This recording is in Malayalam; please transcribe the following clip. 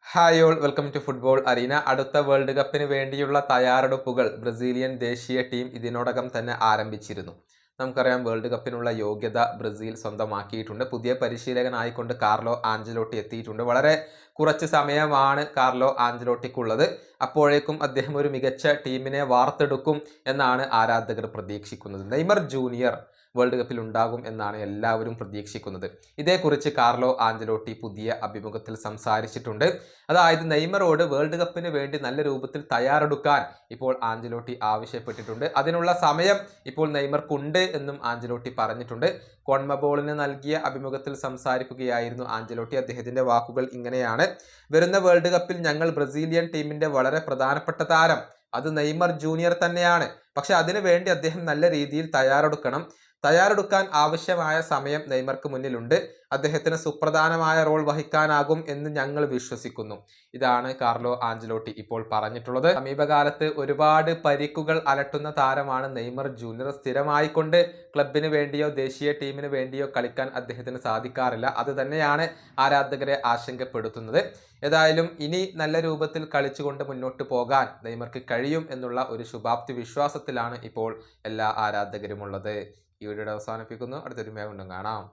Hi all welcome to football arena. അടുത്ത വേൾഡ് കപ്പിന് വേണ്ടിയുള്ള തയ്യാറെടുപ്പുകൾ ബ്രസീലിയൻ ദേശീയ ടീം ഇതിനോടകം തന്നെ ആരംഭിച്ചിരുന്നു. നമുക്കറിയാം, വേൾഡ് കപ്പിനുള്ള യോഗ്യത ബ്രസീൽ സ്വന്തമാക്കിയിട്ടുണ്ട്. പുതിയ പരിശീലകനായിക്കൊണ്ട് കാർലോ ആഞ്ചലോട്ടി എത്തിയിട്ടുണ്ട്. വളരെ കുറച്ച് സമയമാണ് കാർലോ ആഞ്ചലോട്ടിക്കുള്ളത്. അപ്പോഴേക്കും അദ്ദേഹം ഒരു മികച്ച ടീമിനെ വാർത്തെടുക്കും എന്നാണ് ആരാധകർ പ്രതീക്ഷിക്കുന്നത്. നെയ്മർ ജൂനിയർ വേൾഡ് കപ്പിൽ ഉണ്ടാകും എന്നാണ് എല്ലാവരും പ്രതീക്ഷിക്കുന്നത്. ഇതേക്കുറിച്ച് കാർലോ ആഞ്ചലോട്ടി പുതിയ അഭിമുഖത്തിൽ സംസാരിച്ചിട്ടുണ്ട്. അതായത്, നെയ്മറോട് വേൾഡ് കപ്പിന് വേണ്ടി നല്ല രൂപത്തിൽ തയ്യാറെടുക്കാൻ ഇപ്പോൾ ആഞ്ചലോട്ടി ആവശ്യപ്പെട്ടിട്ടുണ്ട്. അതിനുള്ള സമയം ഇപ്പോൾ നെയ്മർക്കുണ്ട് എന്നും ആഞ്ചലോട്ടി പറഞ്ഞിട്ടുണ്ട്. കോൺമബോളിന് നൽകിയ അഭിമുഖത്തിൽ സംസാരിക്കുകയായിരുന്നു ആഞ്ചലോട്ടി. അദ്ദേഹത്തിന്റെ വാക്കുകൾ ഇങ്ങനെയാണ്: വരുന്ന വേൾഡ് കപ്പിൽ ഞങ്ങൾ ബ്രസീലിയൻ ടീമിന്റെ വളരെ പ്രധാനപ്പെട്ട താരം അത് നെയ്മർ ജൂനിയർ തന്നെയാണ്. പക്ഷെ അതിനു വേണ്ടി അദ്ദേഹം നല്ല രീതിയിൽ തയ്യാറെടുക്കാൻ ആവശ്യമായ സമയം നെയ്മർക്ക് മുന്നിലുണ്ട്. അദ്ദേഹത്തിന് സുപ്രധാനമായ റോൾ വഹിക്കാനാകും എന്ന് ഞങ്ങൾ വിശ്വസിക്കുന്നു. ഇതാണ് കാർലോ ആഞ്ചലോട്ടി ഇപ്പോൾ പറഞ്ഞിട്ടുള്ളത്. സമീപകാലത്ത് ഒരുപാട് പരിക്കുകൾ അലട്ടുന്ന താരമാണ് നെയ്മർ ജൂനിയർ. സ്ഥിരമായിക്കൊണ്ട് ക്ലബിന് വേണ്ടിയോ ദേശീയ ടീമിന് വേണ്ടിയോ കളിക്കാൻ അദ്ദേഹത്തിന് സാധിക്കാറില്ല. അത് തന്നെയാണ് ആരാധകരെ ആശങ്കപ്പെടുത്തുന്നത്. ഏതായാലും ഇനി നല്ല രൂപത്തിൽ കളിച്ചുകൊണ്ട് മുന്നോട്ട് പോകാൻ നെയ്മർക്ക് കഴിയും എന്നുള്ള ഒരു ശുഭാപ്തി വിശ്വാസത്തിലാണ് ഇപ്പോൾ എല്ലാ ആരാധകരുമുള്ളത്. ഈ വീഡിയോ അവസാനിപ്പിക്കുന്നു. അടുത്തൊരു വീണ്ടും കാണാം.